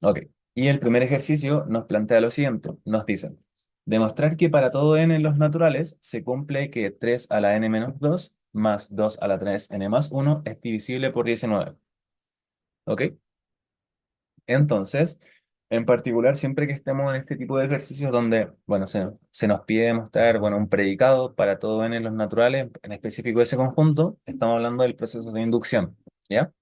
Ok. Y el primer ejercicio nos plantea lo siguiente. Nos dice, demostrar que para todo n en los naturales se cumple que 3 a la n menos 2 más 2 a la 3 n más uno es divisible por 19. ¿Ok? Entonces, en particular, siempre que estemos en este tipo de ejercicios donde, bueno, se nos pide demostrar, bueno, un predicado para todo n en los naturales, en específico ese conjunto, estamos hablando del proceso de inducción, ¿ya?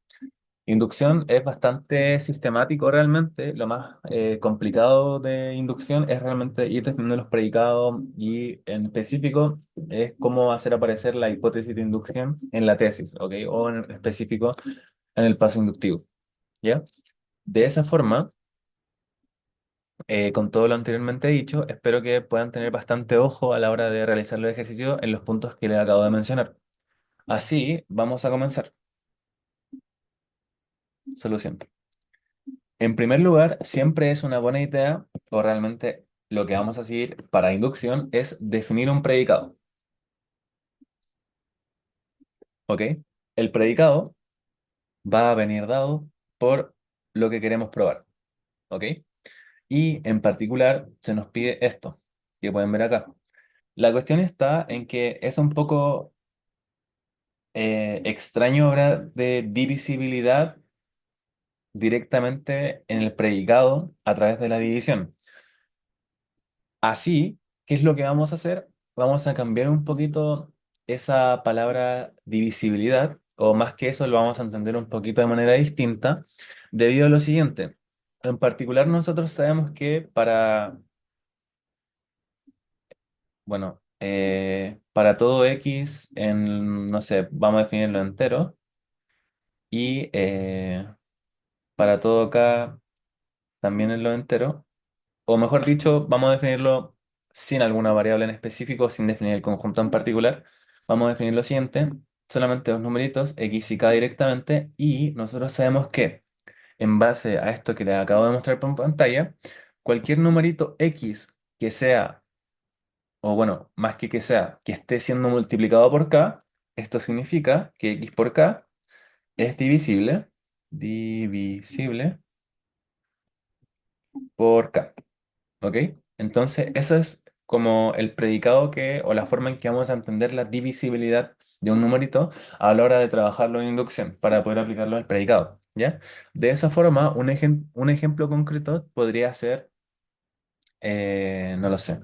Inducción es bastante sistemático realmente. Lo más complicado de inducción es realmente ir definiendo los predicados y en específico es cómo hacer aparecer la hipótesis de inducción en la tesis, ¿ok? O en específico en el paso inductivo, ¿ya? De esa forma, con todo lo anteriormente dicho, espero que puedan tener bastante ojo a la hora de realizar los ejercicios en los puntos que les acabo de mencionar. Así, vamos a comenzar. Solución. En primer lugar, siempre es una buena idea, o realmente lo que vamos a seguir para inducción es definir un predicado, ¿ok? El predicado va a venir dado por lo que queremos probar, ¿ok? Y en particular se nos pide esto, que pueden ver acá. La cuestión está en que es un poco extraño hablar de divisibilidad directamente en el predicado a través de la división. Así, ¿qué es lo que vamos a hacer? Vamos a cambiar un poquito esa palabra divisibilidad, o más que eso, lo vamos a entender un poquito de manera distinta, debido a lo siguiente. En particular, nosotros sabemos que para todo x no sé, vamos a definirlo entero, y para todo k también en lo entero. O mejor dicho, vamos a definirlo sin alguna variable en específico, sin definir el conjunto en particular. Vamos a definir lo siguiente, solamente dos numeritos, x y k directamente, y nosotros sabemos que, en base a esto que les acabo de mostrar por pantalla, cualquier numerito x que sea, o bueno, más que sea, que esté siendo multiplicado por k, esto significa que x por k es divisible por k. ¿Ok? Entonces, ese es como el predicado que, o la forma en que vamos a entender la divisibilidad de un numerito a la hora de trabajarlo en inducción para poder aplicarlo al predicado, ¿ya? De esa forma, un ejemplo concreto podría ser, no lo sé,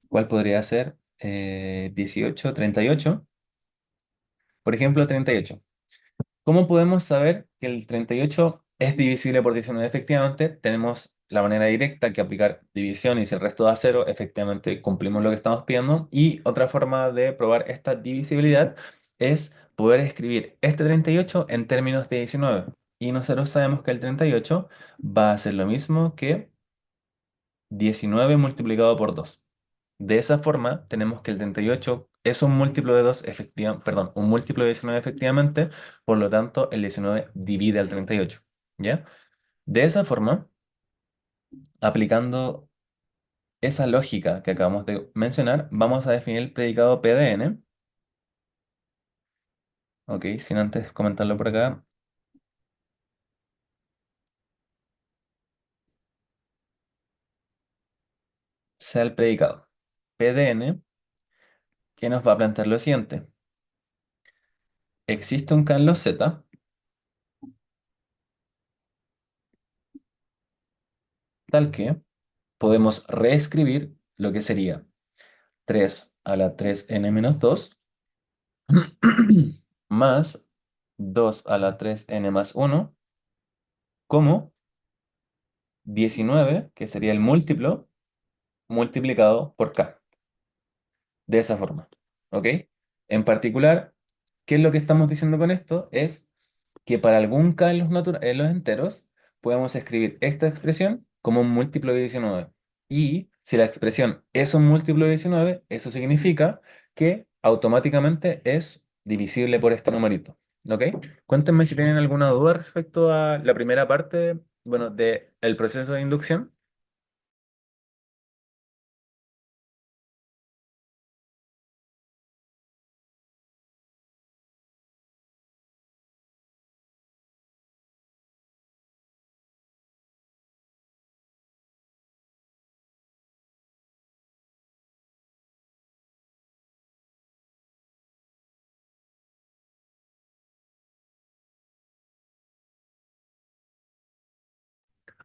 ¿cuál podría ser? 18, 38. Por ejemplo, 38. ¿Cómo podemos saber que el 38 es divisible por 19? Efectivamente, tenemos la manera directa que aplicar división y si el resto da cero, efectivamente cumplimos lo que estamos pidiendo. Y otra forma de probar esta divisibilidad es poder escribir este 38 en términos de 19. Y nosotros sabemos que el 38 va a ser lo mismo que 19 multiplicado por 2. De esa forma, tenemos que el 38 es un múltiplo de 2 perdón, un múltiplo de 19 efectivamente, por lo tanto, el 19 divide al 38, ¿ya? De esa forma, aplicando esa lógica que acabamos de mencionar, vamos a definir el predicado P de n, ¿ok? Sin antes comentarlo por acá, sea el predicado P de n, que nos va a plantear lo siguiente. Existe un k en los z, tal que podemos reescribir lo que sería 3 a la 3n menos 2 más 2 a la 3n más uno como 19 que sería el múltiplo, multiplicado por k. De esa forma. ¿Ok? En particular, ¿qué es lo que estamos diciendo con esto? Es que para algún k en en los enteros, podemos escribir esta expresión como un múltiplo de 19. Y si la expresión es un múltiplo de 19, eso significa que automáticamente es divisible por este numerito. ¿Ok? Cuéntenme si tienen alguna duda respecto a la primera parte, bueno, del proceso de inducción.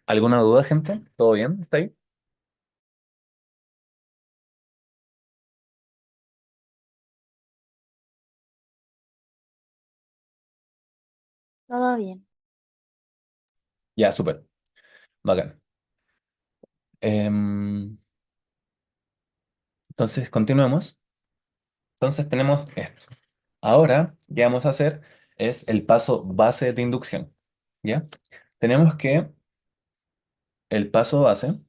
¿Alguna duda, gente? ¿Todo bien? ¿Está ahí? Todo bien. Ya, súper. Bacán. Em, entonces, continuemos. Entonces, tenemos esto. Ahora, ¿qué vamos a hacer? Es el paso base de inducción. ¿Ya? Tenemos que el paso base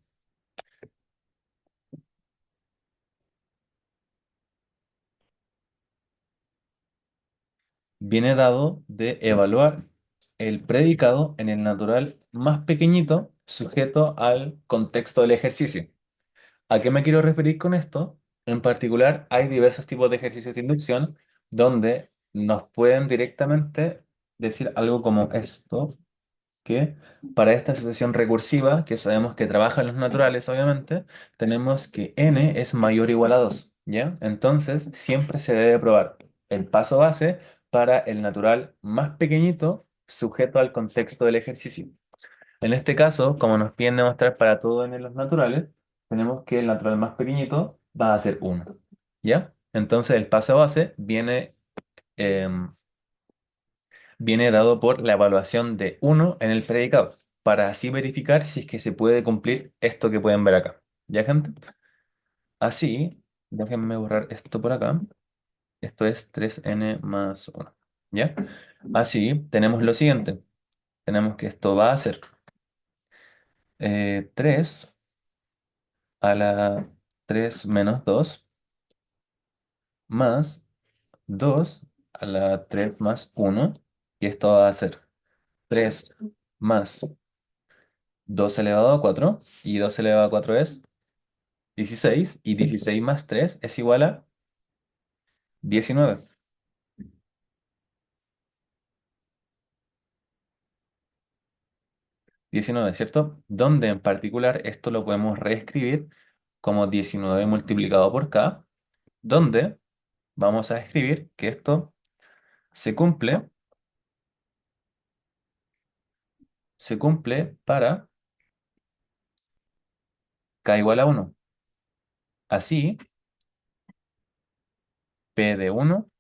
viene dado de evaluar el predicado en el natural más pequeñito sujeto al contexto del ejercicio. ¿A qué me quiero referir con esto? En particular, hay diversos tipos de ejercicios de inducción donde nos pueden directamente decir algo como esto, que para esta sucesión recursiva, que sabemos que trabaja en los naturales, obviamente, tenemos que n es mayor o igual a 2, ¿ya? Entonces, siempre se debe probar el paso base para el natural más pequeñito sujeto al contexto del ejercicio. En este caso, como nos piden demostrar para todo en los naturales, tenemos que el natural más pequeñito va a ser uno, ¿ya? Entonces, el paso base em, viene dado por la evaluación de uno en el predicado, para así verificar si es que se puede cumplir esto que pueden ver acá. ¿Ya, gente? Así, déjenme borrar esto por acá. Esto es 3n más uno. ¿Ya? Así, tenemos lo siguiente. Tenemos que esto va a ser 3 a la 3 menos 2 más 2 a la 3 más uno. Y esto va a ser 3 más 2 elevado a 4. Y 2 elevado a 4 es 16 y 16 más 3 es igual a 19. 19, ¿cierto? Donde en particular esto lo podemos reescribir como 19 multiplicado por k, donde vamos a escribir que esto se cumple, se cumple para k igual a 1. Así, p de 1,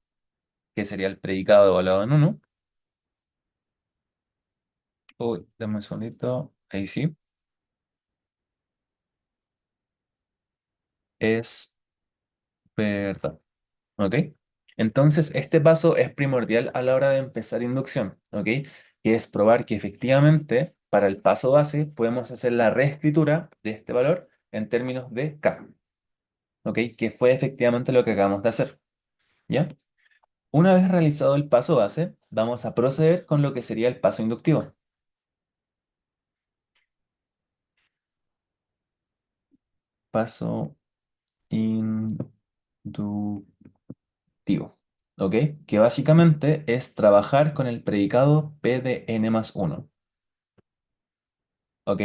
que sería el predicado evaluado en 1, uy, dame un segundito, ahí sí, es verdad. ¿Ok? Entonces, este paso es primordial a la hora de empezar inducción, ¿ok? Que es probar que efectivamente para el paso base podemos hacer la reescritura de este valor en términos de K, ¿ok? Que fue efectivamente lo que acabamos de hacer, ¿ya? Una vez realizado el paso base, vamos a proceder con lo que sería el paso inductivo. Paso inductivo, ¿ok? Que básicamente es trabajar con el predicado P de n más uno. ¿Ok?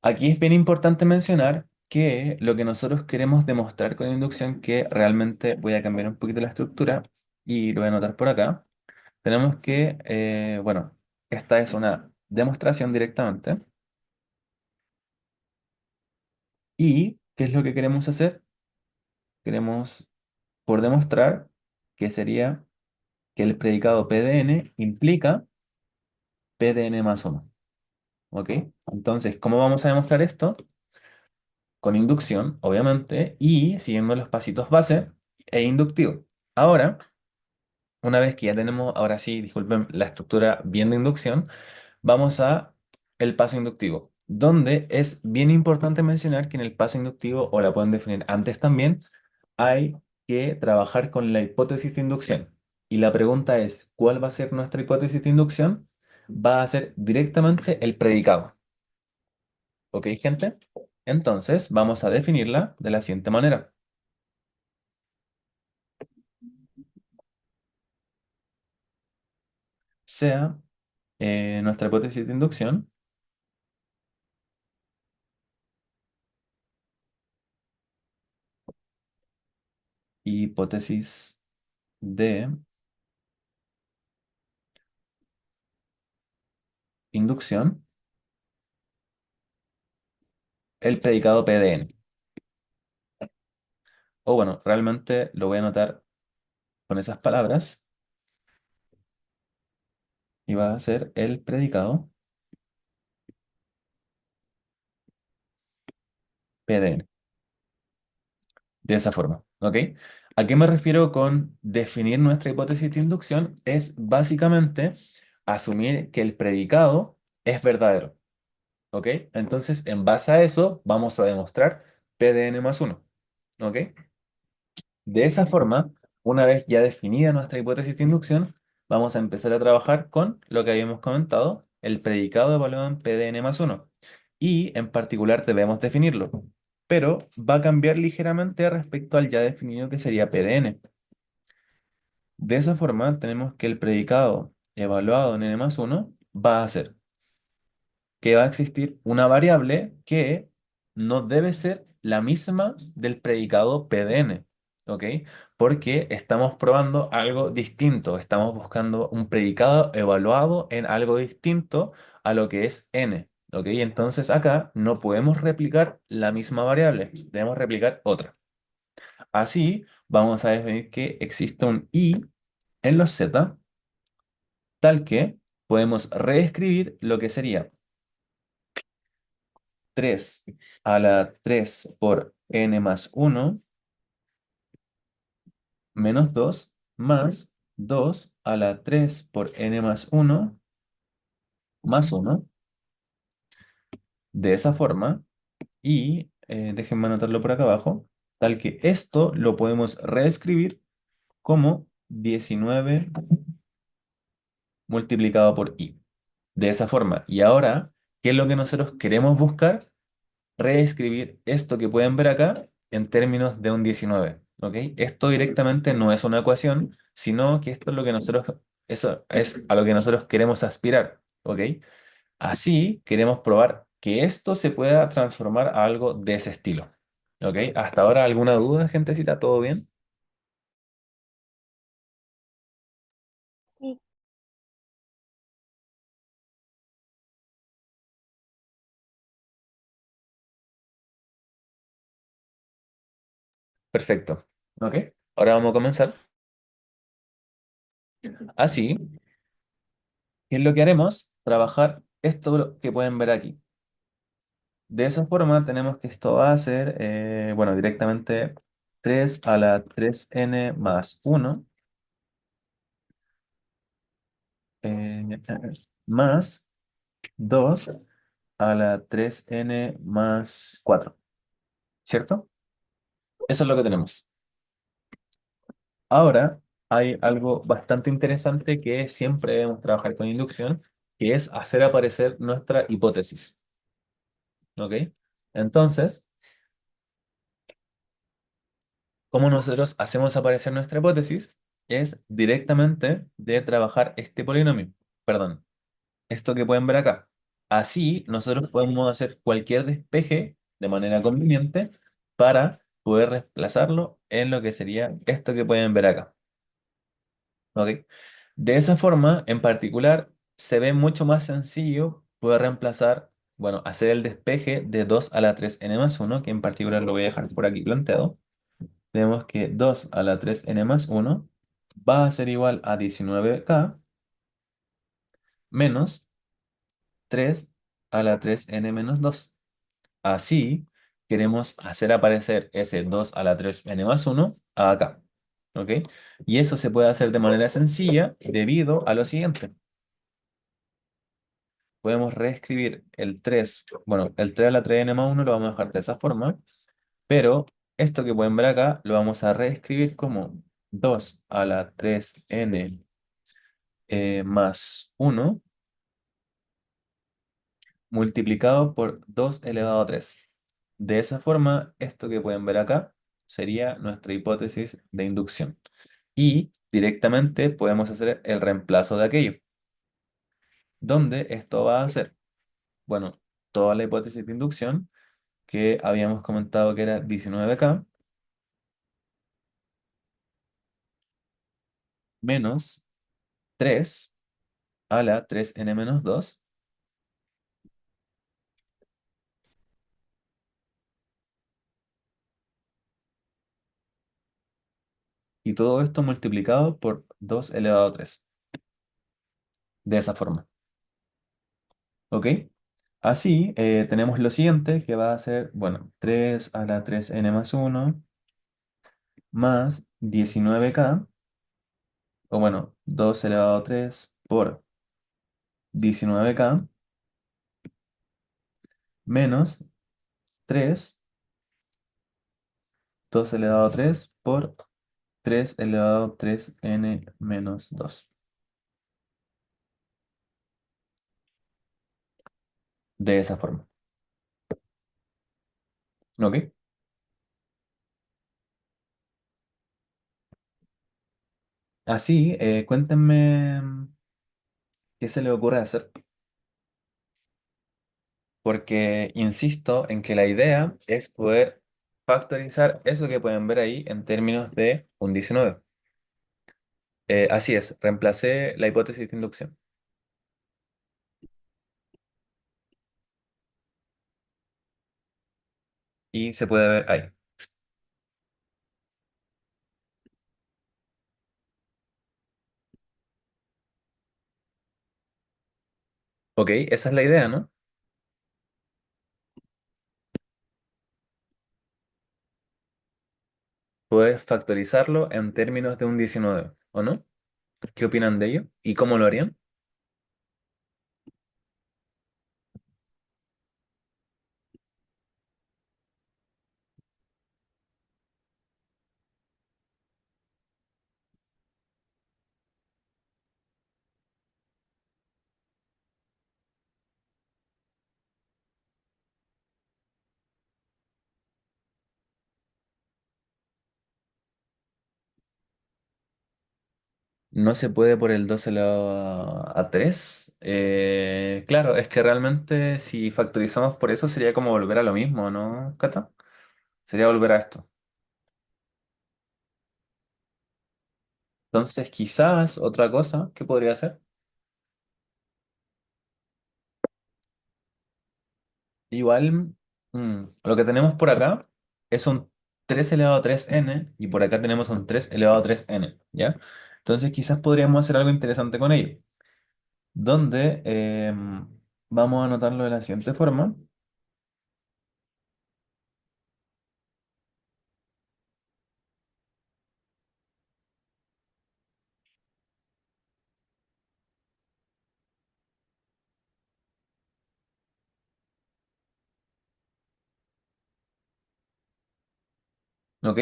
Aquí es bien importante mencionar que lo que nosotros queremos demostrar con inducción, que realmente voy a cambiar un poquito la estructura y lo voy a anotar por acá, tenemos que, bueno, esta es una demostración directamente. ¿Y qué es lo que queremos hacer? Queremos por demostrar que sería que el predicado PDN implica PDN más uno. ¿Ok? Entonces, ¿cómo vamos a demostrar esto? Con inducción, obviamente, y siguiendo los pasitos base e inductivo. Ahora, una vez que ya tenemos, ahora sí, disculpen, la estructura bien de inducción, vamos a el paso inductivo, donde es bien importante mencionar que en el paso inductivo, o la pueden definir antes también, hay que trabajar con la hipótesis de inducción. Y la pregunta es, ¿cuál va a ser nuestra hipótesis de inducción? Va a ser directamente el predicado. ¿Ok, gente? Entonces, vamos a definirla de la siguiente manera. Sea nuestra hipótesis de inducción, hipótesis de inducción, el predicado PDN. O bueno, realmente lo voy a anotar con esas palabras y va a ser el predicado PDN. De esa forma, ¿ok? ¿A qué me refiero con definir nuestra hipótesis de inducción? Es básicamente asumir que el predicado es verdadero, ¿ok? Entonces, en base a eso, vamos a demostrar PDN más uno, ¿ok? De esa forma, una vez ya definida nuestra hipótesis de inducción, vamos a empezar a trabajar con lo que habíamos comentado, el predicado evaluado en PDN más uno. Y en particular debemos definirlo, pero va a cambiar ligeramente respecto al ya definido que sería PDN. De esa forma, tenemos que el predicado evaluado en n más uno va a ser que va a existir una variable que no debe ser la misma del predicado PDN, ¿ok? Porque estamos probando algo distinto, estamos buscando un predicado evaluado en algo distinto a lo que es n, ¿ok? Entonces acá no podemos replicar la misma variable, debemos replicar otra. Así vamos a definir que existe un i en los z, tal que podemos reescribir lo que sería 3 a la 3 por n más uno menos 2 más 2 a la 3 por n más uno más uno. De esa forma, y déjenme anotarlo por acá abajo, tal que esto lo podemos reescribir como 19 multiplicado por i. De esa forma. Y ahora, ¿qué es lo que nosotros queremos buscar? Reescribir esto que pueden ver acá en términos de un 19, ¿ok? Esto directamente no es una ecuación, sino que esto es lo que nosotros, eso es a lo que nosotros queremos aspirar, ¿ok? Así queremos probar que esto se pueda transformar a algo de ese estilo, ¿ok? ¿Hasta ahora alguna duda, gentecita? ¿Todo bien? Sí, Perfecto, ¿ok? Ahora vamos a comenzar. Así, ¿qué es lo que haremos? Trabajar esto que pueden ver aquí. De esa forma tenemos que esto va a ser, bueno, directamente 3 a la 3n más uno más 2 a la 3n más 4, ¿cierto? Eso es lo que tenemos. Ahora hay algo bastante interesante que siempre debemos trabajar con inducción, que es hacer aparecer nuestra hipótesis, ¿ok? Entonces, cómo nosotros hacemos aparecer nuestra hipótesis es directamente de trabajar este polinomio, perdón, esto que pueden ver acá. Así, nosotros podemos hacer cualquier despeje de manera conveniente para poder reemplazarlo en lo que sería esto que pueden ver acá. ¿Ok? De esa forma, en particular, se ve mucho más sencillo poder reemplazar, bueno, hacer el despeje de 2 a la 3n más uno, que en particular lo voy a dejar por aquí planteado. Tenemos que 2 a la 3n más uno va a ser igual a 19k menos 3 a la 3n menos 2. Así, queremos hacer aparecer ese 2 a la 3n más uno acá. ¿Ok? Y eso se puede hacer de manera sencilla debido a lo siguiente. Podemos reescribir el 3, bueno, el 3 a la 3n más uno lo vamos a dejar de esa forma, pero esto que pueden ver acá lo vamos a reescribir como 2 a la 3n más uno multiplicado por 2 elevado a 3. De esa forma, esto que pueden ver acá sería nuestra hipótesis de inducción. Y directamente podemos hacer el reemplazo de aquello, donde esto va a ser, bueno, toda la hipótesis de inducción que habíamos comentado que era 19k menos 3 a la 3n menos 2 y todo esto multiplicado por 2 elevado a 3, de esa forma. ¿Ok? Así, tenemos lo siguiente, que va a ser, bueno, 3 a la 3n más uno más 19k, o bueno, 2 elevado a 3 por 19k, menos 3, 2 elevado a 3 por 3 elevado a 3n menos 2, de esa forma. ¿Ok? Así, cuéntenme qué se le ocurre hacer, porque insisto en que la idea es poder factorizar eso que pueden ver ahí en términos de un 19. Así es, reemplacé la hipótesis de inducción y se puede ver ahí. Ok, esa es la idea, ¿no? Poder factorizarlo en términos de un 19, ¿o no? ¿Qué opinan de ello? ¿Y cómo lo harían? No se puede por el 2 elevado a 3. Claro, es que realmente si factorizamos por eso sería como volver a lo mismo, ¿no, Cata? Sería volver a esto. Entonces, quizás otra cosa que podría ser, igual, lo que tenemos por acá es un 3 elevado a 3n y por acá tenemos un 3 elevado a 3n, ¿ya? Entonces, quizás podríamos hacer algo interesante con ello, donde vamos a anotarlo de la siguiente forma, ¿ok?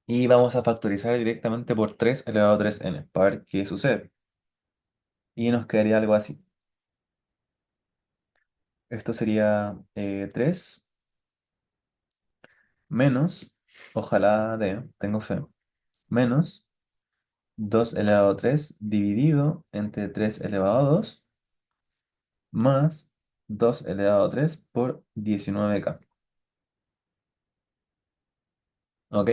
Y vamos a factorizar directamente por 3 elevado a 3n para ver qué sucede. Y nos quedaría algo así. Esto sería 3 menos, ojalá de, tengo fe, menos 2 elevado a 3 dividido entre 3 elevado a 2 más 2 elevado a 3 por 19k. ¿Ok?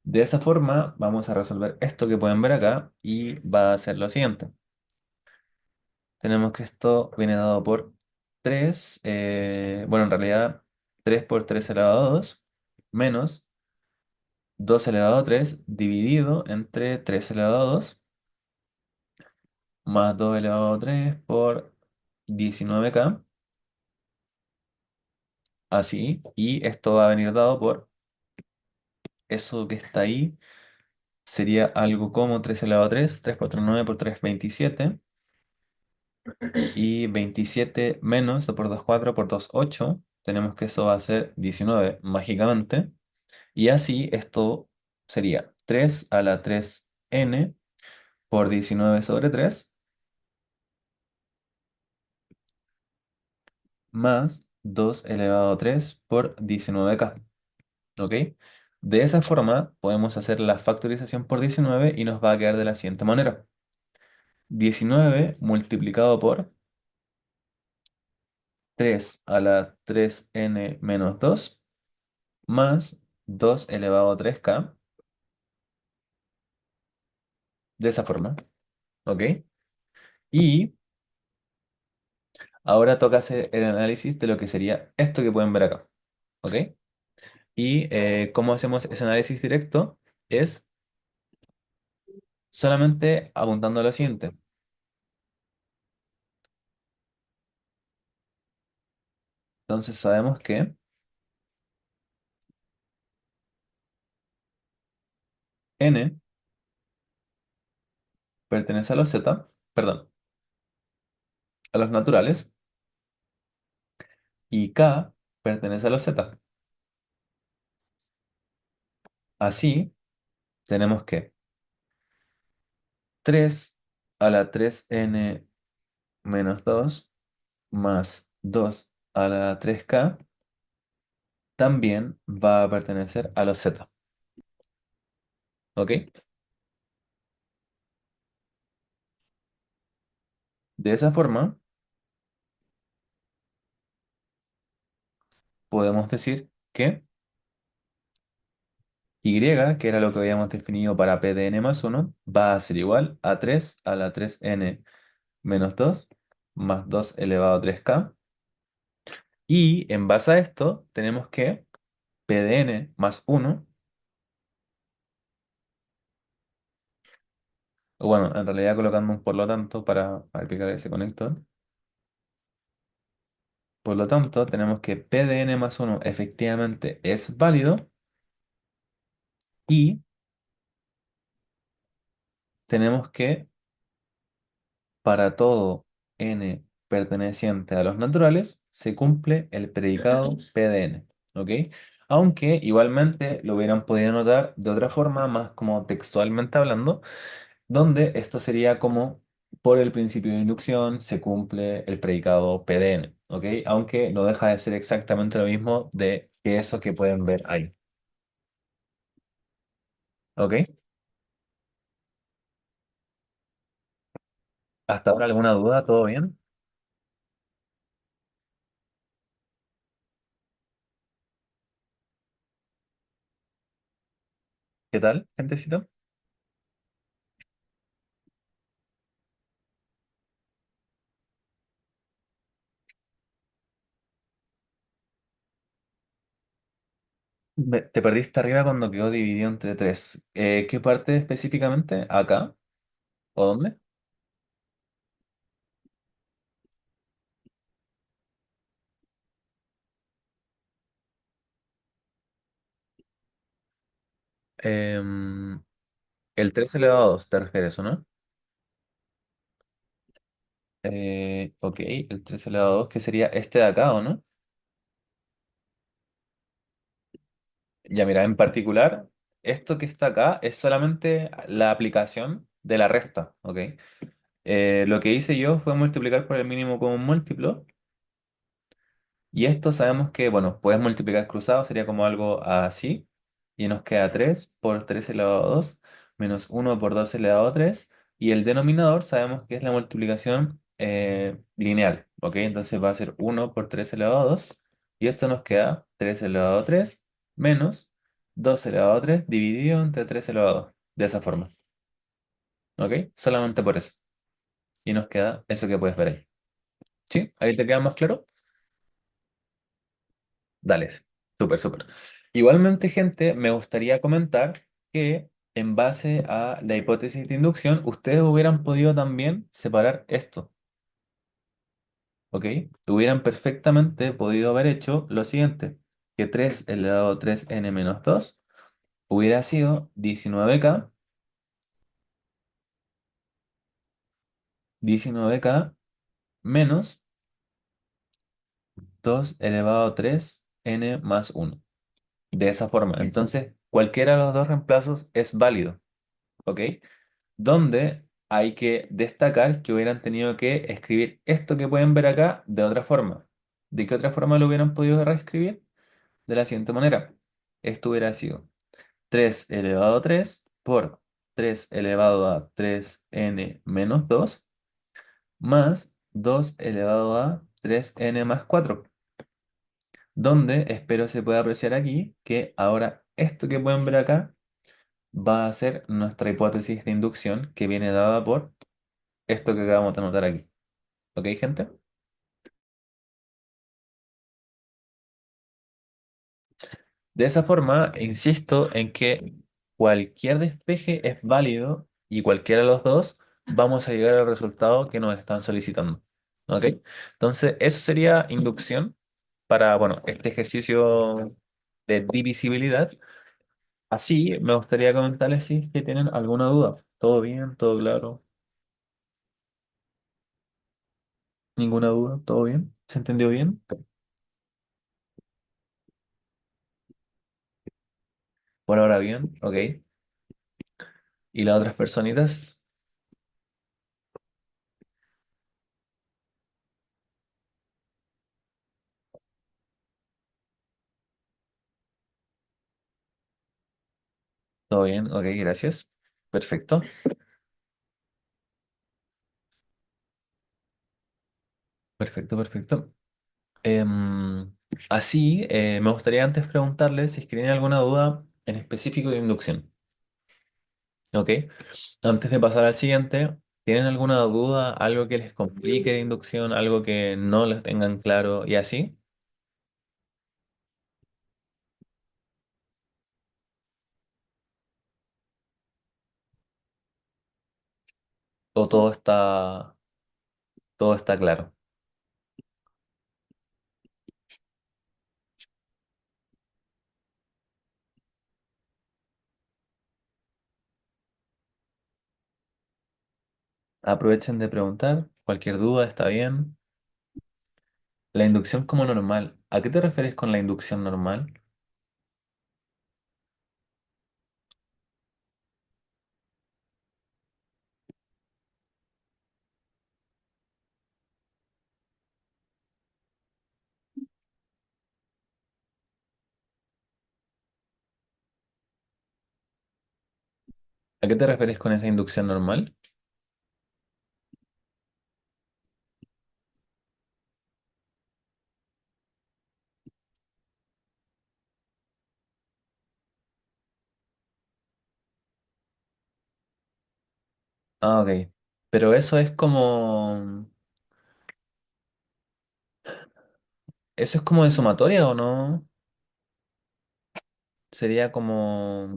De esa forma vamos a resolver esto que pueden ver acá y va a ser lo siguiente. Tenemos que esto viene dado por 3, bueno, en realidad 3 por 3 elevado a 2 menos 2 elevado a 3 dividido entre 3 elevado a 2 más 2 elevado a 3 por 19k, así, y esto va a venir dado por eso que está ahí, sería algo como 3 elevado a 3, 3 por 3 9 por 3 27, y 27 menos 2 por 2 4 por 2 8, tenemos que eso va a ser 19 mágicamente. Y así esto sería 3 a la 3n por 19 sobre 3 más 2 elevado a 3 por 19k. ¿Ok? De esa forma podemos hacer la factorización por 19 y nos va a quedar de la siguiente manera. 19 multiplicado por 3 a la 3n menos 2 más 2 elevado a 3k. De esa forma. ¿Ok? Y ahora toca hacer el análisis de lo que sería esto que pueden ver acá. ¿Ok? Y cómo hacemos ese análisis directo es solamente apuntando a lo siguiente. Entonces sabemos que n pertenece a los z, perdón, a los naturales, y k pertenece a los z. Así, tenemos que 3 a la 3n menos 2 más 2 a la 3k también va a pertenecer a los z. ¿Ok? De esa forma, podemos decir que y, que era lo que habíamos definido para p de n más uno, va a ser igual a 3 a la 3n menos 2 más 2 elevado a 3k. Y en base a esto, tenemos que p de n más uno, o bueno, en realidad colocando un por lo tanto para explicar ese conector. Por lo tanto, tenemos que p de n más uno efectivamente es válido y tenemos que para todo n perteneciente a los naturales se cumple el predicado p de n. ¿Ok? Aunque igualmente lo hubieran podido notar de otra forma, más como textualmente hablando, donde esto sería como por el principio de inducción se cumple el predicado p de n. ¿Ok? Aunque no deja de ser exactamente lo mismo de que eso que pueden ver ahí. ¿Ok? ¿Hasta ahora alguna duda? ¿Todo bien? ¿Qué tal, gentecita? Te perdiste arriba cuando quedó dividido entre tres. ¿Qué parte específicamente? ¿Acá? ¿O dónde? Em, el 3 elevado a 2, ¿te refieres o no? Ok, el 3 elevado a 2, que sería este de acá, ¿o no? Ya mira, en particular, esto que está acá es solamente la aplicación de la resta, ¿ok? Lo que hice yo fue multiplicar por el mínimo común múltiplo. Y esto sabemos que, bueno, puedes multiplicar cruzado, sería como algo así. Y nos queda 3 por 3 elevado a 2 menos uno por 2 elevado a 3. Y el denominador sabemos que es la multiplicación lineal, ¿ok? Entonces va a ser uno por 3 elevado a 2. Y esto nos queda 3 elevado a 3 menos 2 elevado a 3 dividido entre 3 elevado a 2. De esa forma, ¿ok? Solamente por eso. Y nos queda eso que puedes ver ahí. ¿Sí? ¿Ahí te queda más claro? Dale, súper, súper. Igualmente, gente, me gustaría comentar que en base a la hipótesis de inducción, ustedes hubieran podido también separar esto, ¿ok? Hubieran perfectamente podido haber hecho lo siguiente, que 3 elevado a 3n menos 2 hubiera sido 19k menos 2 elevado a 3n más uno. De esa forma, entonces, cualquiera de los dos reemplazos es válido, ¿ok? Donde hay que destacar que hubieran tenido que escribir esto que pueden ver acá de otra forma. ¿De qué otra forma lo hubieran podido reescribir? De la siguiente manera. Esto hubiera sido 3 elevado a 3 por 3 elevado a 3n menos 2 más 2 elevado a 3n más 4, donde espero se pueda apreciar aquí que ahora esto que pueden ver acá va a ser nuestra hipótesis de inducción que viene dada por esto que acabamos de anotar aquí. ¿Ok, gente? De esa forma, insisto en que cualquier despeje es válido y cualquiera de los dos, vamos a llegar al resultado que nos están solicitando. ¿Ok? Entonces, eso sería inducción para, bueno, este ejercicio de divisibilidad. Así, me gustaría comentarles si es que tienen alguna duda. ¿Todo bien? ¿Todo claro? ¿Ninguna duda? ¿Todo bien? ¿Se entendió bien? Por ahora bien, ok. ¿Y las otras personitas? ¿Todo bien? Ok, gracias. Perfecto, perfecto, perfecto. Em, Así, me gustaría antes preguntarles si es que tienen alguna duda en específico de inducción. ¿Ok? Antes de pasar al siguiente, ¿tienen alguna duda, algo que les complique de inducción, algo que no les tengan claro y así? ¿O todo está claro? Aprovechen de preguntar, cualquier duda está bien. La inducción como normal, ¿a qué te refieres con la inducción normal? ¿A qué te refieres con esa inducción normal? Ah, ok. Pero ¿eso es como de sumatoria o no? Sería como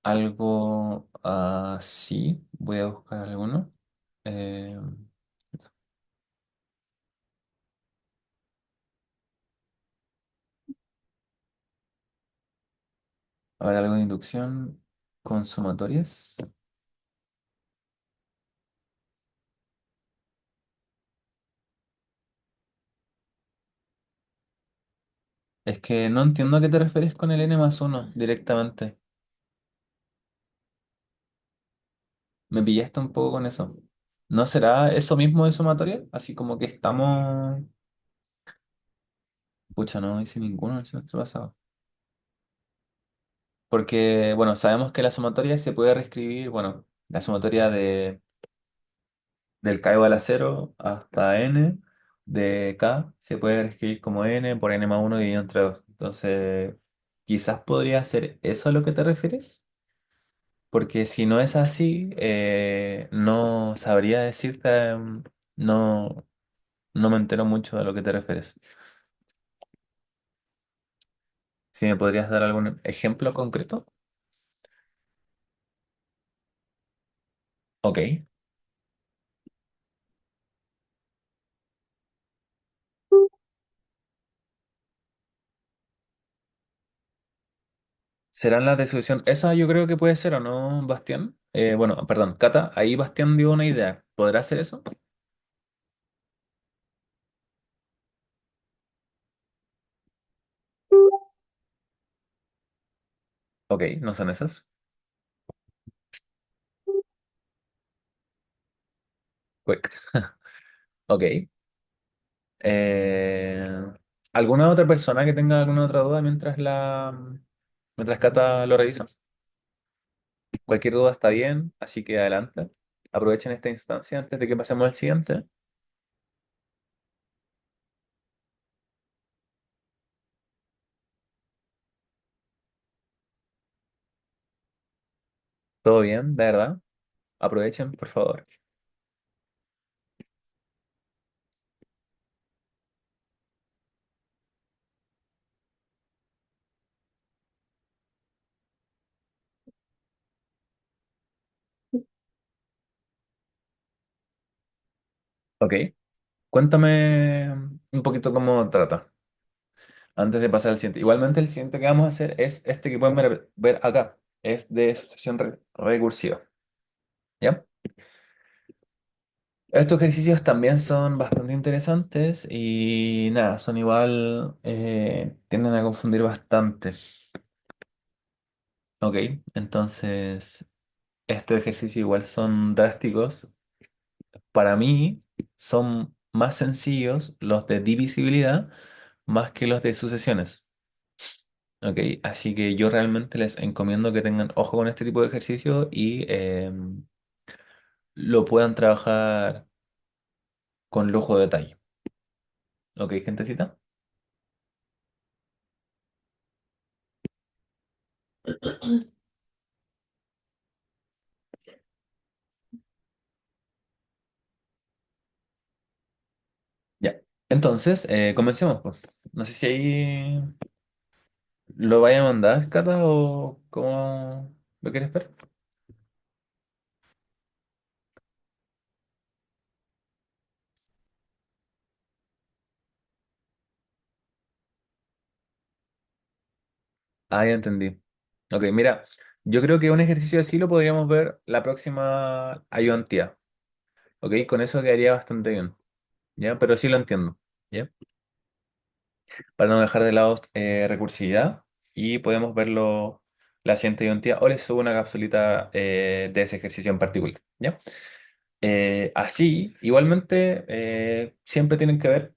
algo así. Voy a buscar alguno. Eh, a ver, algo de inducción con sumatorias. Es que no entiendo a qué te refieres con el n+1 directamente. Me pillaste un poco con eso. ¿No será eso mismo de sumatoria? Así como que estamos... Pucha, no hice ninguno el semestre pasado. Porque, bueno, sabemos que la sumatoria se puede reescribir, bueno, la sumatoria del k igual a 0 hasta n de k se puede reescribir como n por n+1 dividido entre 2. Entonces, quizás podría ser eso a lo que te refieres. Porque si no es así, no sabría decirte, no, no me entero mucho de lo que te refieres. Si me podrías dar algún ejemplo concreto. Ok. ¿Serán las de sucesión? Esa yo creo que puede ser, ¿o no, Bastián? Bueno, perdón, Cata, ahí Bastián dio una idea. ¿Podrá hacer eso? Ok, no son esas. Quick. Ok. Eh, ¿Alguna otra persona que tenga alguna otra duda mientras Cata lo revisa? Cualquier duda está bien, así que adelante. Aprovechen esta instancia antes de que pasemos al siguiente. ¿Todo bien? ¿De verdad? Aprovechen, por favor. Ok, cuéntame un poquito cómo trata, antes de pasar al siguiente. Igualmente el siguiente que vamos a hacer es este que pueden ver acá, es de sucesión recursiva, ¿ya? Estos ejercicios también son bastante interesantes y nada, son igual, tienden a confundir bastante, ¿ok? Entonces, estos ejercicios igual son drásticos. Para mí son más sencillos los de divisibilidad más que los de sucesiones. Ok, así que yo realmente les encomiendo que tengan ojo con este tipo de ejercicio y lo puedan trabajar con lujo de detalle. Ok, gentecita. Ya. Entonces, comencemos, pues. No sé si ahí lo vaya a mandar, Cata, o cómo lo quieres ver. Ah, ya entendí. Ok, mira, yo creo que un ejercicio así lo podríamos ver la próxima ayudantía. Ok, con eso quedaría bastante bien. ¿Ya? Pero sí lo entiendo. ¿Ya? Para no dejar de lado recursividad y podemos verlo la siguiente ayudantía o les subo una capsulita de ese ejercicio en particular. ¿Ya? Así, igualmente, siempre tienen que ver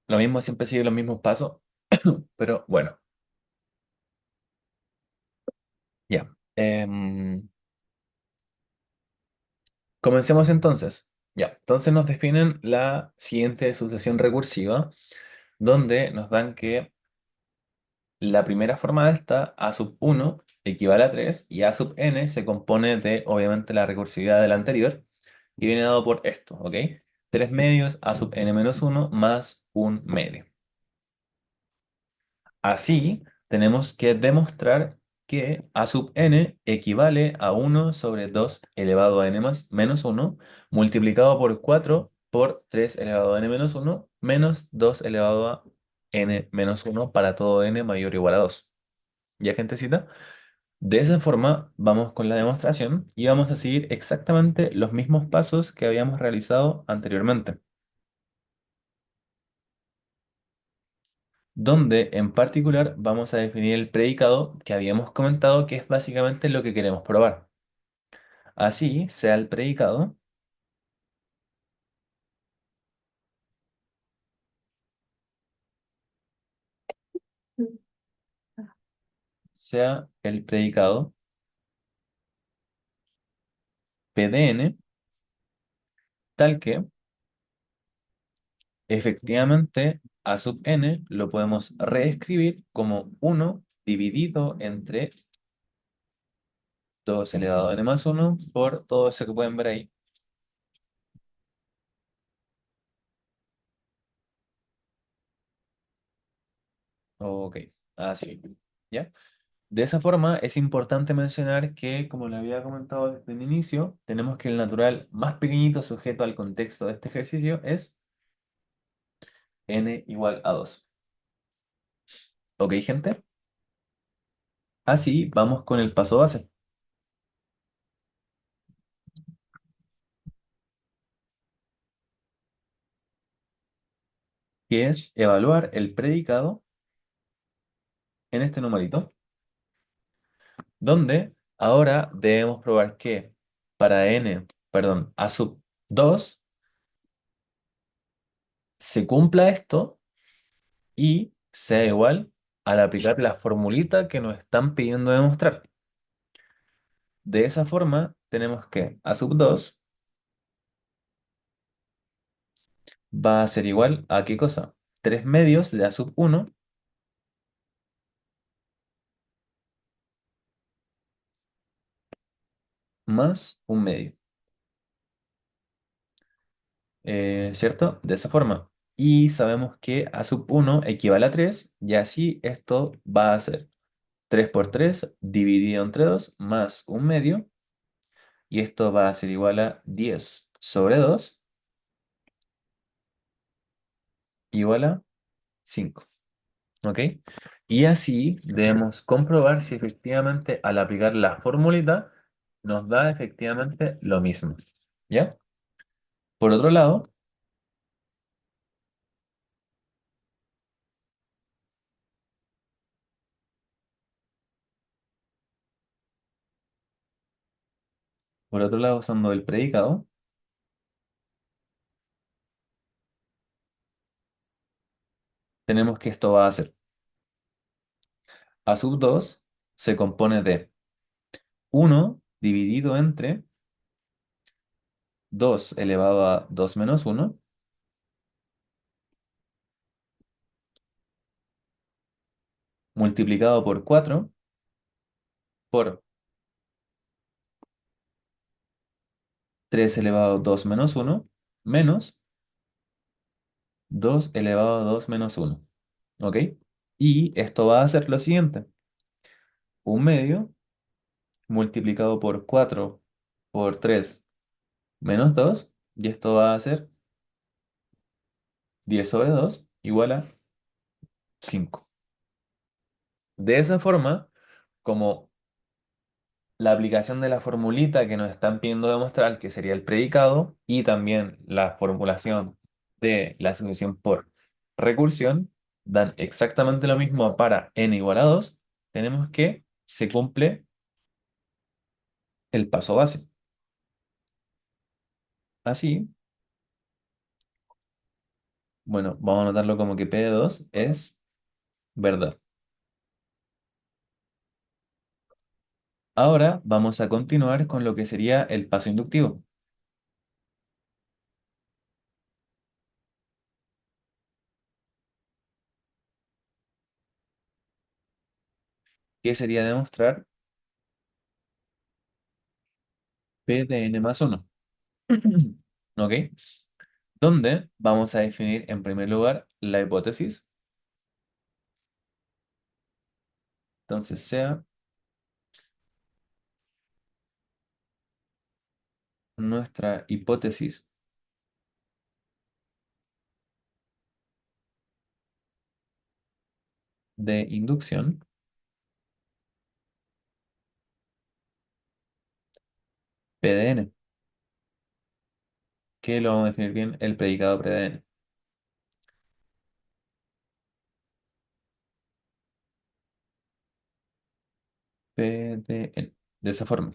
lo mismo, siempre siguen los mismos pasos, pero bueno, ya. Comencemos entonces. Ya, entonces nos definen la siguiente sucesión recursiva, donde nos dan que la primera forma de esta, a sub uno equivale a 3 y a sub n se compone de, obviamente, la recursividad de la anterior, y viene dado por esto, ¿ok? 3 medios a sub n menos uno más un medio. Así, tenemos que demostrar que a sub n equivale a uno sobre 2 elevado a n más menos uno multiplicado por 4 por 3 elevado a n menos uno menos 2 elevado a n menos uno para todo n mayor o igual a 2. ¿Ya, gentecita? De esa forma, vamos con la demostración y vamos a seguir exactamente los mismos pasos que habíamos realizado anteriormente, donde en particular vamos a definir el predicado que habíamos comentado que es básicamente lo que queremos probar. Así, sea el predicado, sea el predicado P de n, tal que efectivamente a sub n lo podemos reescribir como uno dividido entre 2 elevado a n más uno por todo eso que pueden ver ahí. Ok, así. ¿Ya? De esa forma, es importante mencionar que, como le había comentado desde el inicio, tenemos que el natural más pequeñito sujeto al contexto de este ejercicio es n igual a 2. ¿Ok, gente? Así vamos con el paso base, que es evaluar el predicado en este numerito, donde ahora debemos probar que para n, perdón, a sub 2 se cumpla esto y sea igual al aplicar la formulita que nos están pidiendo demostrar. De esa forma, tenemos que a sub 2 va a ser igual a ¿qué cosa? 3 medios de a sub uno más un medio, ¿cierto? De esa forma. Y sabemos que a sub uno equivale a 3 y así esto va a ser 3 por 3 dividido entre 2 más un medio y esto va a ser igual a 10 sobre 2 igual a 5. ¿Ok? Y así debemos comprobar si efectivamente al aplicar la formulita nos da efectivamente lo mismo. ¿Ya? Por otro lado, usando el predicado, tenemos que esto va a ser a sub 2 se compone de uno dividido entre 2 elevado a 2 menos uno multiplicado por 4 por 3 elevado a 2 menos uno menos 2 elevado a 2 menos uno. ¿Ok? Y esto va a ser lo siguiente. Un medio multiplicado por 4 por 3 menos 2 y esto va a ser 10 sobre 2 igual a 5. De esa forma, como la aplicación de la formulita que nos están pidiendo demostrar, que sería el predicado, y también la formulación de la solución por recursión, dan exactamente lo mismo para n igual a 2, tenemos que se cumple el paso base. Así, bueno, vamos a anotarlo como que P de 2 es verdad. Ahora vamos a continuar con lo que sería el paso inductivo, que sería demostrar P de n más 1. ¿Ok? Donde vamos a definir en primer lugar la hipótesis. Entonces sea nuestra hipótesis de inducción, P de n, que lo vamos a definir bien el predicado P de n. P de n. De esa forma.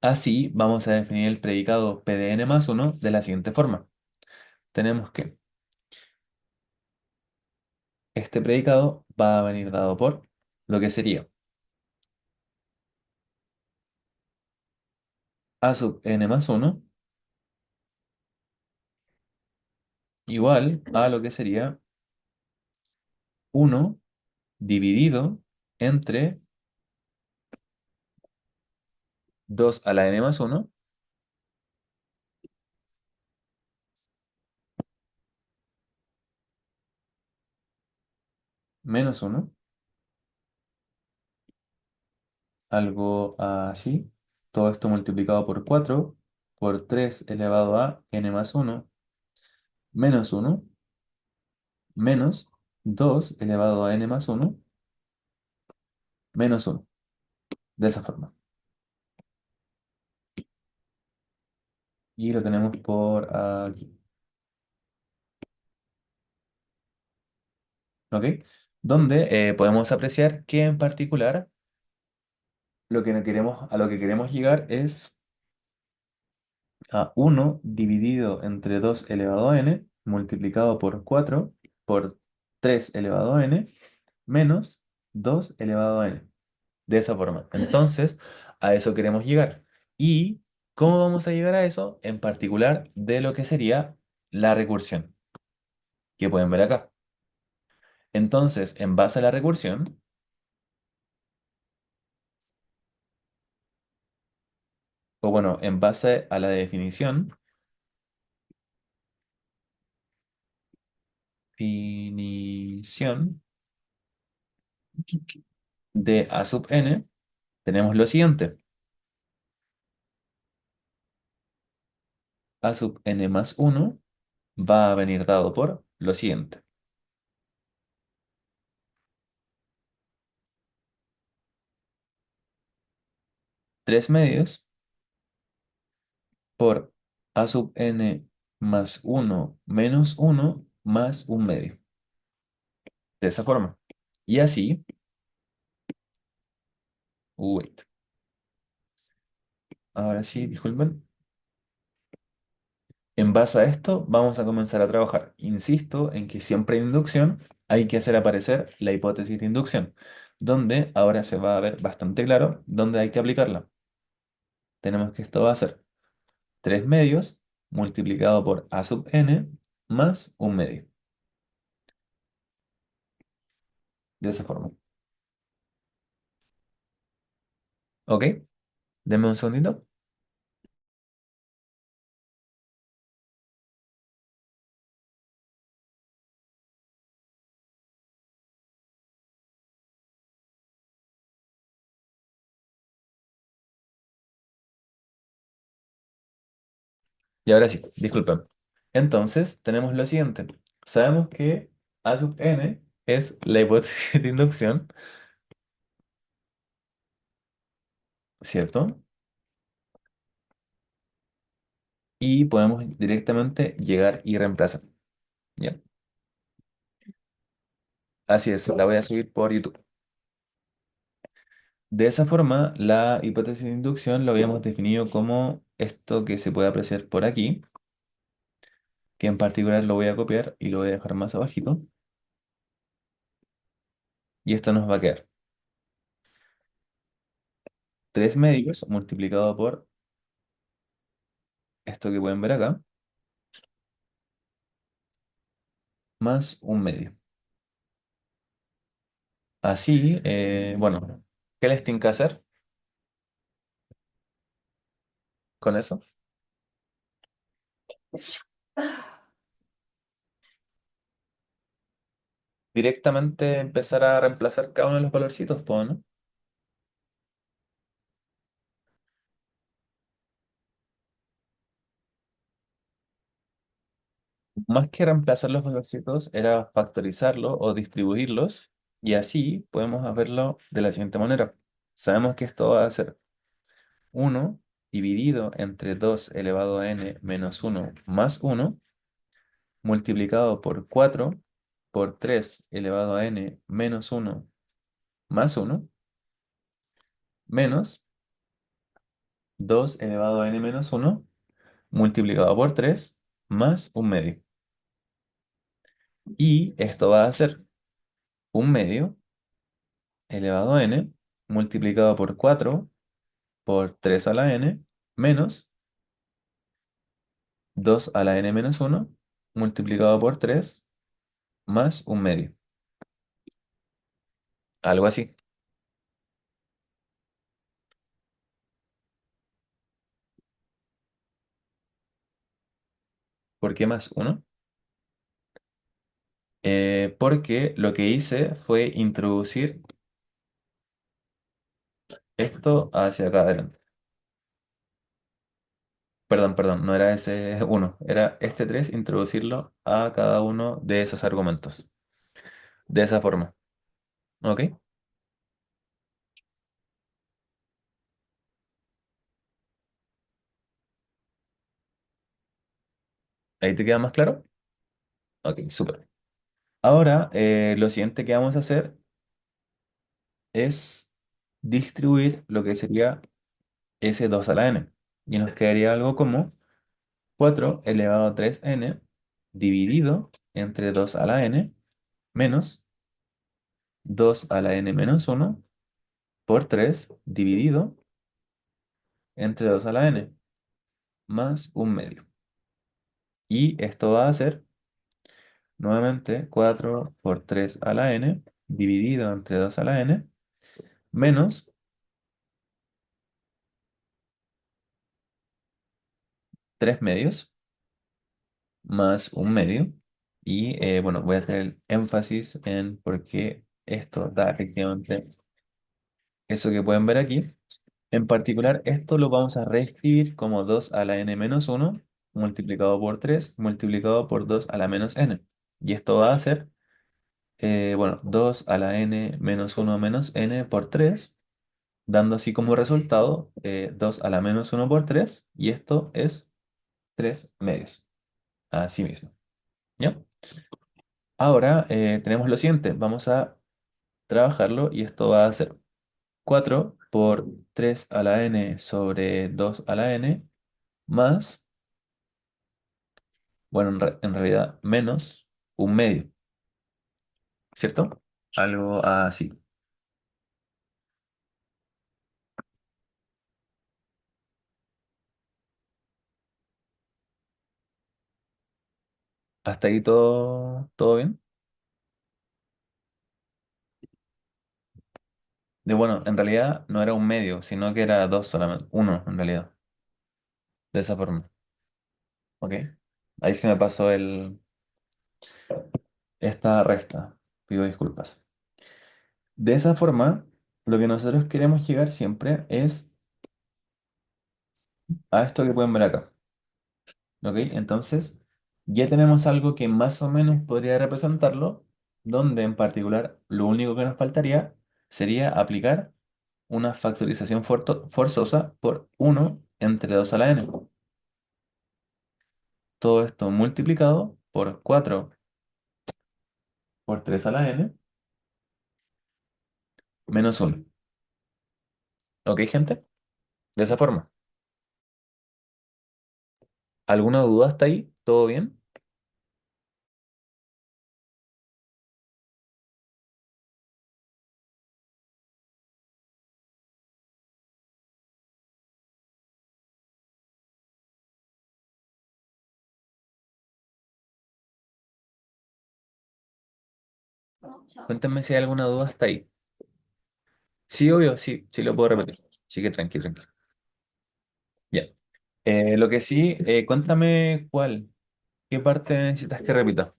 Así vamos a definir el predicado P de n más 1 de la siguiente forma. Tenemos que este predicado va a venir dado por lo que sería a sub n más 1 igual a lo que sería uno dividido entre 2 a la n más uno menos uno, algo así. Todo esto multiplicado por 4 por 3 elevado a n más uno menos uno menos 2 elevado a n más uno menos uno. De esa forma. Y lo tenemos por aquí. ¿Ok? Donde podemos apreciar que en particular lo que no queremos, a lo que queremos llegar es a uno dividido entre 2 elevado a n multiplicado por 4 por 3 elevado a n menos 2 elevado a n. De esa forma. Entonces, a eso queremos llegar. ¿Y cómo vamos a llegar a eso? En particular de lo que sería la recursión, que pueden ver acá. Entonces, en base a la recursión, o bueno, en base a la definición de A sub n, tenemos lo siguiente. A sub n más uno va a venir dado por lo siguiente. 3 medios por a sub n más uno menos uno más un medio. De esa forma. Y así, wait. Ahora sí, disculpen. En base a esto, vamos a comenzar a trabajar. Insisto en que siempre en inducción hay que hacer aparecer la hipótesis de inducción, donde ahora se va a ver bastante claro dónde hay que aplicarla. Tenemos que esto va a ser 3 medios multiplicado por a sub n más un medio. De esa forma. ¿Ok? Denme un segundito. Y ahora sí, disculpen. Entonces, tenemos lo siguiente. Sabemos que a sub n es la hipótesis de inducción, ¿cierto? Y podemos directamente llegar y reemplazar. ¿Ya? Así es, la voy a subir por YouTube. De esa forma, la hipótesis de inducción lo habíamos definido como esto que se puede apreciar por aquí, que en particular lo voy a copiar y lo voy a dejar más abajito. Y esto nos va a quedar 3 medios multiplicado por esto que pueden ver acá, más un medio. Así, bueno, ¿qué les tienen que hacer con eso? Directamente empezar a reemplazar cada uno de los valorcitos, pues, ¿no? Más que reemplazar los valorcitos, era factorizarlos o distribuirlos, y así podemos verlo de la siguiente manera. Sabemos que esto va a ser uno dividido entre 2 elevado a n menos uno más uno multiplicado por 4 por 3 elevado a n menos uno más uno menos 2 elevado a n menos uno multiplicado por 3 más un medio. Y esto va a ser un medio elevado a n multiplicado por 4 por 3 a la n menos 2 a la n menos uno multiplicado por 3 más un medio. Algo así. ¿Por qué más uno? Porque lo que hice fue introducir esto hacia acá adelante. Perdón, no era ese uno, era este 3 introducirlo a cada uno de esos argumentos. De esa forma. ¿Ok? ¿Ahí te queda más claro? Ok, súper. Ahora, lo siguiente que vamos a hacer es distribuir lo que sería ese 2 a la n. Y nos quedaría algo como 4 elevado a 3n dividido entre 2 a la n menos 2 a la n menos uno por 3 dividido entre 2 a la n más un medio. Y esto va a ser nuevamente 4 por 3 a la n dividido entre 2 a la n menos 3 medios más un medio. Y bueno, voy a hacer el énfasis en por qué esto da efectivamente eso que pueden ver aquí. En particular, esto lo vamos a reescribir como 2 a la n menos uno multiplicado por 3 multiplicado por 2 a la menos n. Y esto va a ser, bueno, 2 a la n menos uno menos n por 3, dando así como resultado 2 a la menos uno por 3, y esto es 3 medios. Así mismo. ¿Ya? Ahora tenemos lo siguiente, vamos a trabajarlo y esto va a ser 4 por 3 a la n sobre 2 a la n más, bueno, en realidad menos un medio, ¿cierto? Algo así. ¿Hasta ahí todo bien? De bueno, en realidad no era un medio, sino que era dos solamente, uno en realidad, de esa forma, ¿ok? Ahí se me pasó esta resta, pido disculpas. De esa forma, lo que nosotros queremos llegar siempre es a esto que pueden ver acá. ¿Ok? Entonces, ya tenemos algo que más o menos podría representarlo, donde en particular lo único que nos faltaría sería aplicar una factorización forzosa por uno entre 2 a la n. Todo esto multiplicado por 4 por 3 a la n menos uno. ¿Ok, gente? De esa forma. ¿Alguna duda hasta ahí? ¿Todo bien? Cuéntame si hay alguna duda hasta ahí. Sí, obvio, sí, sí lo puedo repetir. Así que tranqui, tranqui. Ya. Lo que sí, cuéntame cuál. ¿Qué parte necesitas que repita?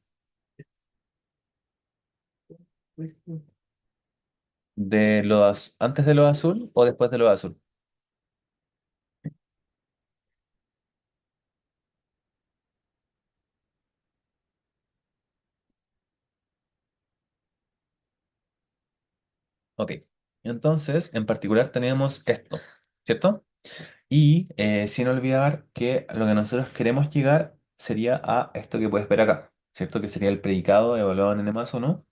¿Antes de lo azul o después de lo azul? Ok. Entonces, en particular tenemos esto, ¿cierto? Y sin olvidar que lo que nosotros queremos llegar sería a esto que puedes ver acá, ¿cierto? Que sería el predicado evaluado en n más uno,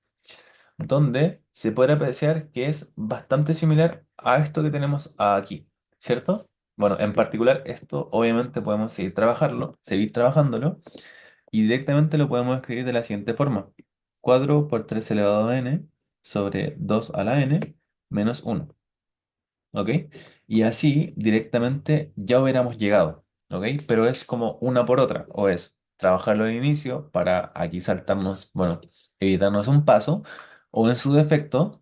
donde se puede apreciar que es bastante similar a esto que tenemos aquí, ¿cierto? Bueno, en particular esto obviamente podemos seguir trabajándolo. Y directamente lo podemos escribir de la siguiente forma. 4 por 3 elevado a n sobre 2 a la n menos uno. ¿Ok? Y así directamente ya hubiéramos llegado. ¿Ok? Pero es como una por otra. O es trabajarlo al inicio para aquí saltarnos, bueno, evitarnos un paso. O en su defecto,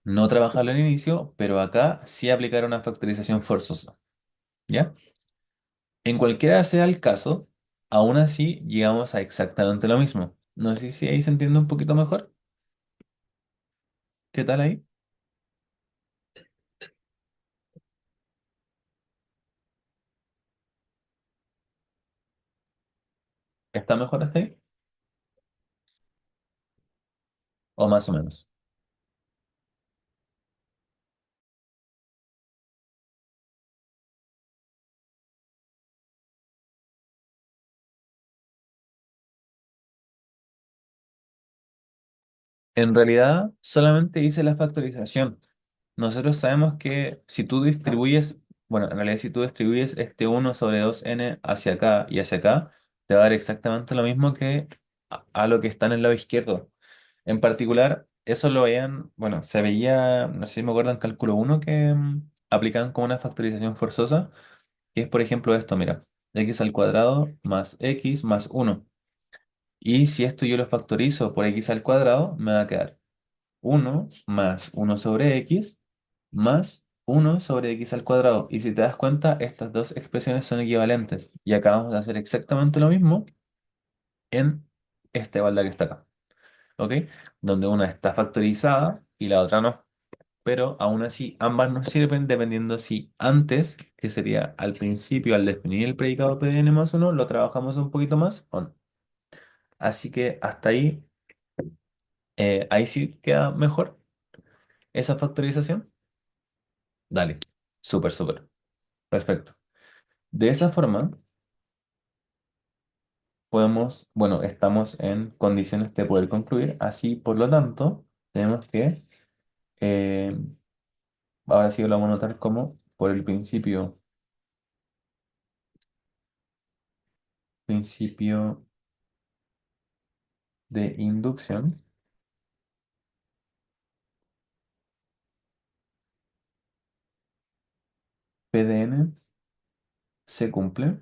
no trabajarlo al inicio, pero acá sí aplicar una factorización forzosa. ¿Ya? En cualquiera sea el caso, aún así llegamos a exactamente lo mismo. No sé si ahí se entiende un poquito mejor. ¿Qué tal ahí? ¿Está mejor hasta ahí? ¿O más o menos? En realidad, solamente hice la factorización. Nosotros sabemos que si tú distribuyes, bueno, en realidad si tú distribuyes este uno sobre dos n hacia acá y hacia acá, te va a dar exactamente lo mismo que a lo que está en el lado izquierdo. En particular, eso lo veían, bueno, se veía, no sé si me acuerdo en cálculo uno que aplicaban como una factorización forzosa, que es por ejemplo esto, mira, x al cuadrado más x más uno. Y si esto yo lo factorizo por x al cuadrado, me va a quedar uno más uno sobre x más uno sobre x al cuadrado. Y si te das cuenta, estas dos expresiones son equivalentes. Y acabamos de hacer exactamente lo mismo en esta igualdad que está acá. ¿Ok? Donde una está factorizada y la otra no. Pero aún así ambas nos sirven dependiendo si antes, que sería al principio, al definir el predicado PDN más uno, lo trabajamos un poquito más o no. Así que hasta ahí, ahí sí queda mejor esa factorización. Dale, súper, súper, perfecto. De esa forma, podemos, bueno, estamos en condiciones de poder concluir. Así, por lo tanto, tenemos que, eh, ahora sí lo vamos a notar como por el principio de inducción, PDN se cumple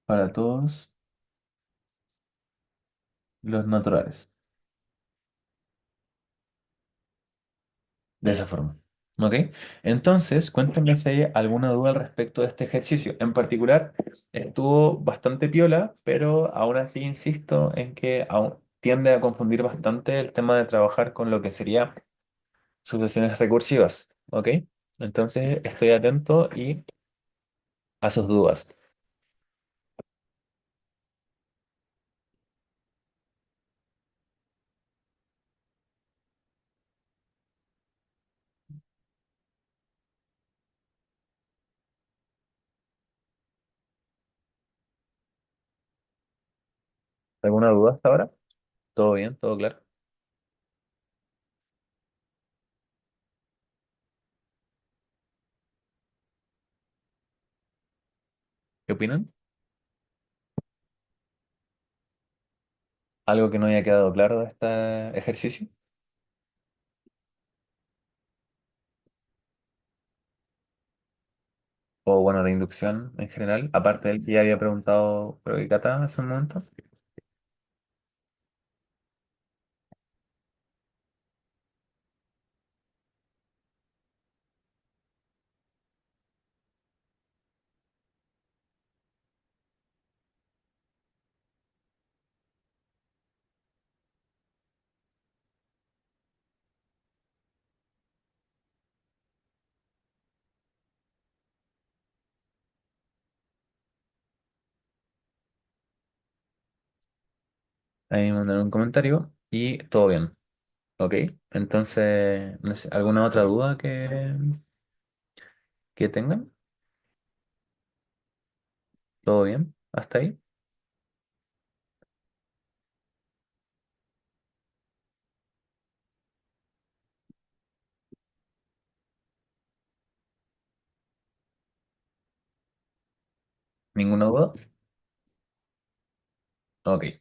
para todos los naturales. De esa forma. ¿Ok? Entonces, cuéntame si hay alguna duda al respecto de este ejercicio. En particular, estuvo bastante piola, pero aún así insisto en que tiende a confundir bastante el tema de trabajar con lo que sería sucesiones recursivas. ¿Ok? Entonces, estoy atento y a sus dudas. ¿Alguna duda hasta ahora? ¿Todo bien? ¿Todo claro? ¿Qué opinan? ¿Algo que no haya quedado claro de este ejercicio? O bueno, de inducción en general, aparte del que ya había preguntado, creo que Cata hace un momento. Ahí me mandaron un comentario y todo bien, ¿ok? Entonces, no sé, ¿alguna otra duda que tengan? ¿Todo bien? ¿Hasta ahí? ¿Ninguna duda? Ok.